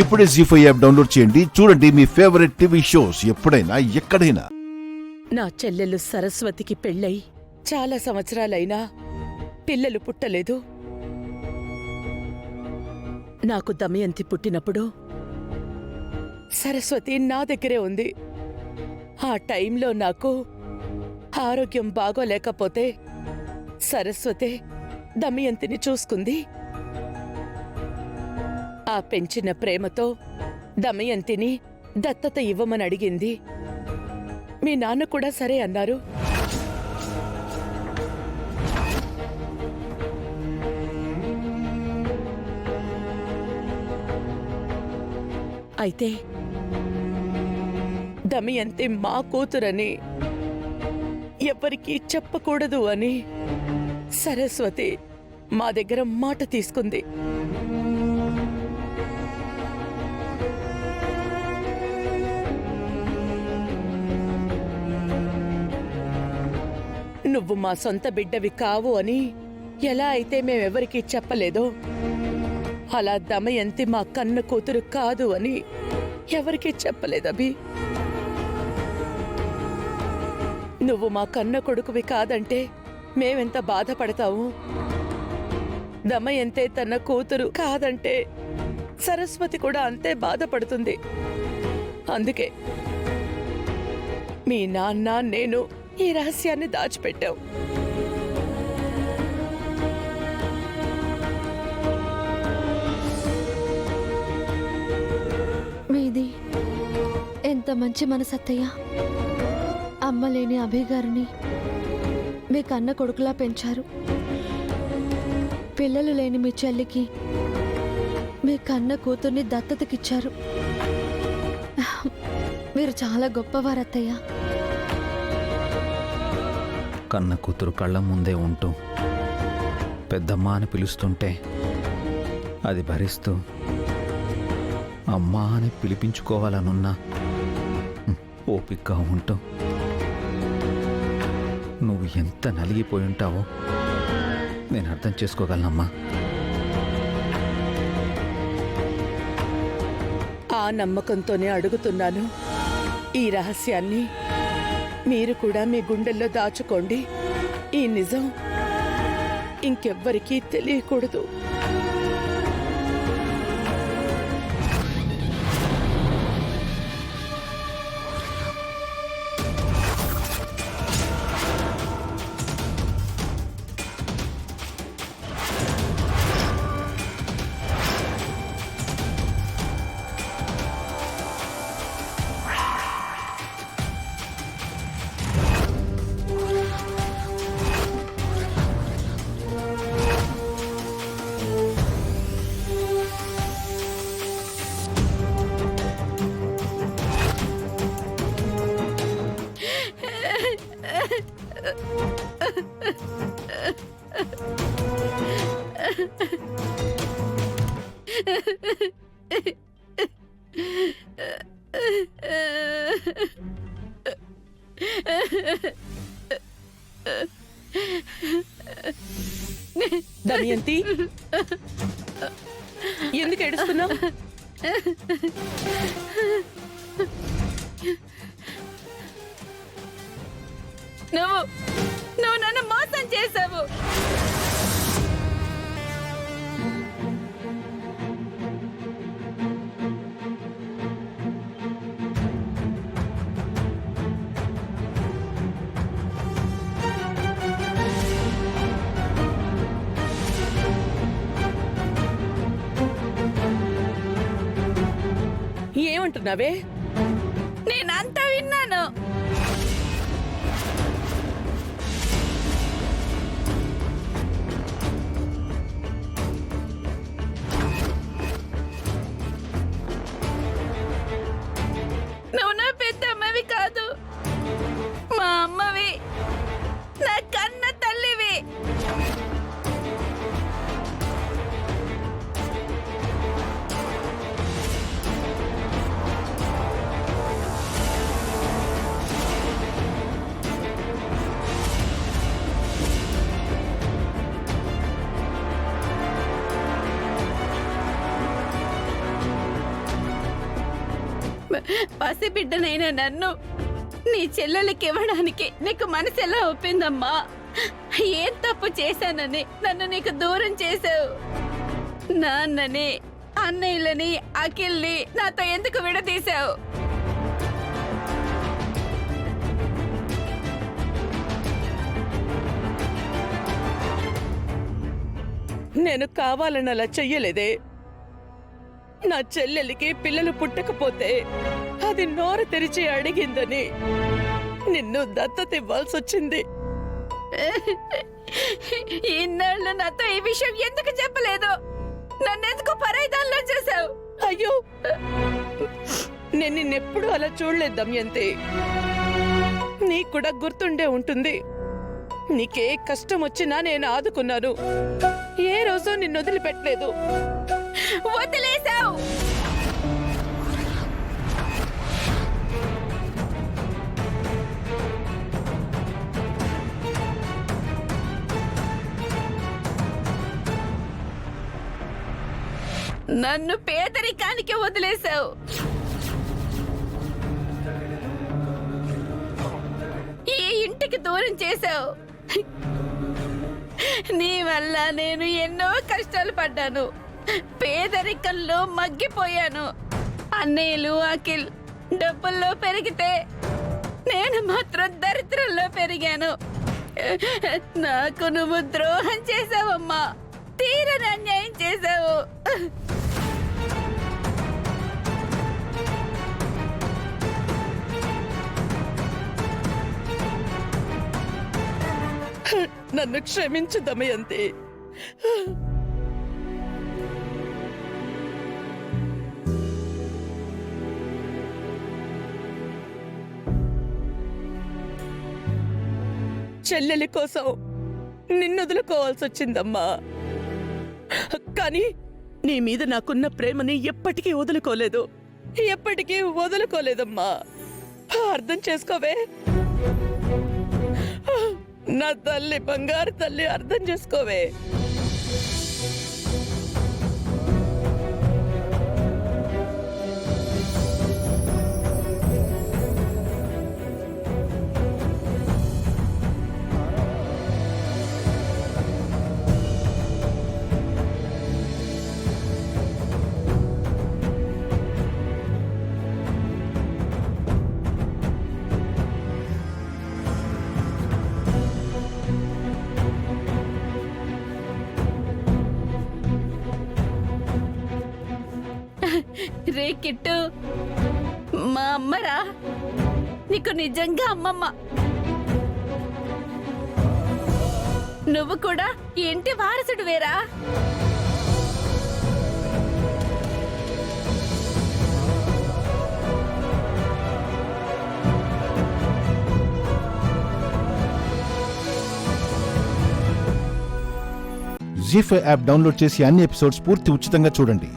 ఇప్పుడే జీ5 app download చేయండి. చూడండి మీ ఫేవరెట్ టీవీ షోస్ ఎప్పుడైనా ఎక్కడైనా. నా చెల్లెలు సరస్వతికి పెళ్ళై చాలా సంవత్సరాలైనా పిల్లలు పుట్టలేదు. నాకు దమయంతి పుట్టినప్పుడు సరస్వతి నా దగ్గరే ఉంది. ఆ టైంలో నాకు ఆరోగ్యం బాగోలేకపోతే సరస్వతే దమయంతిని చూసుకుంది. ఆ పెంచిన ప్రేమతో దమయంతిని దత్తత ఇవ్వమని అడిగింది. మీ నాన్న కూడా సరే అన్నారు. అయితే దమయంతి మా కూతురని ఎవరికీ చెప్పకూడదు అని సరస్వతి మా దగ్గర మాట తీసుకుంది. నువ్వు మా సొంత బిడ్డవి కావు అని ఎలా అయితే మేమెవరికీ చెప్పలేదో, అలా దమయంతి మా కన్న కూతురు కాదు అని ఎవరికీ చెప్పలేదభి. నువ్వు మా కన్న కొడుకువి కాదంటే మేమెంత బాధపడతావు. దమయంతే తన కూతురు కాదంటే సరస్వతి కూడా అంతే బాధపడుతుంది. అందుకే మీ నాన్న నేను ఈ రహస్యాన్ని దాచిపెట్టావు. మీది ఎంత మంచి మనసత్తయ్య. అమ్మలేని అభిగారిని మీ కన్న కొడుకులా పెంచారు. పిల్లలు లేని మీ చెల్లికి మీ కన్న కూతుర్ని దత్తతకిచ్చారు. మీరు చాలా గొప్పవారత్తయ్య. కన్న కూతురు కళ్ళ ముందే ఉంటూ పెద్దమ్మ అని పిలుస్తుంటే అది భరిస్తూ అమ్మా అని పిలిపించుకోవాలనున్నా ఓపికగా ఉంటూ నువ్వు ఎంత నలిగిపోయి ఉంటావో నేను అర్థం చేసుకోగలనమ్మా. ఆ నమ్మకంతోనే అడుగుతున్నాను. ఈ రహస్యాన్ని మీరు కూడా మీ గుండెల్లో దాచుకోండి. ఈ నిజం ఇంకెవ్వరికీ తెలియకూడదు. దమయంతి, ఎందుకు ఏడుస్తున్నావు? నువ్వు నన్ను మోసం చేశావు. ఏమంటున్నావే? నేనంతా విన్నాను. నువ్వు నా పెద్దమ్మవి కాదు, మా అమ్మవి, నా కన్న తల్లివి. పసిబిడ్డనైన నన్ను నీ చెల్లెలకి ఇవ్వడానికి నీకు మనసు ఎలా ఒప్పిందమ్మా? ఏం తప్పు చేశానని నన్ను నీకు దూరం చేసావు? నాన్నని, అన్నయ్యలని, అఖిల్ని నాతో ఎందుకు విడదీశావు? నేను కావాలని అలా చెయ్యలేదే. నా చెల్లెలికి పిల్లలు పుట్టకపోతే అది నోరు తెరిచి అడిగిందని నిన్ను దత్తత ఇవ్వాల్సి వచ్చింది. ఇన్నాళ్ళు నాతో ఈ విషయం ఎందుకు చెప్పలేదు? నన్నెందుకు పరాయిదాల్లో చేశావు? అయ్యో, నేను నిన్నెప్పుడు అలా చూడలేదు దమయంతి. నీకు కూడా గుర్తుండే ఉంటుంది. నీకే కష్టం వచ్చినా నేను ఆదుకున్నాను. ఏ రోజు నిన్ను వదిలిపెట్టలేదు. వదిలేశావు. నన్ను పేదరికానికి వదిలేశావు. ఈ ఇంటికి దూరం చేశావు. నీ వల్ల నేను ఎన్నో కష్టాలు పడ్డాను. పేదరికంలో మగ్గిపోయాను. అన్నయ్యలు, అఖిల్ డబ్బుల్లో పెరిగితే నేను మాత్రం దరిద్రంలో పెరిగాను. నాకు నువ్వు ద్రోహం చేసావమ్మా. తీరని అన్యాయం చేశావు. నన్ను క్షమించు దమయంతి. చెల్లెలి కోసం నిన్ను వదులుకోవాల్సి వచ్చిందమ్మా. కానీ నీ మీద నాకున్న ప్రేమని ఎప్పటికీ వదులుకోలేదు. ఎప్పటికీ వదులుకోలేదమ్మా. అర్థం చేసుకోవే నా తల్లి, బంగారు తల్లి, అర్థం చేసుకోవే. రే కిట్టు, మా అమ్మరా నీకు నిజంగా అమ్మమ్మ. నువ్వు కూడా ఈ ఇంటి వారసుడు వేరా? జీ5 యాప్ డౌన్లోడ్ చేసి అన్ని ఎపిసోడ్స్ పూర్తి ఉచితంగా చూడండి.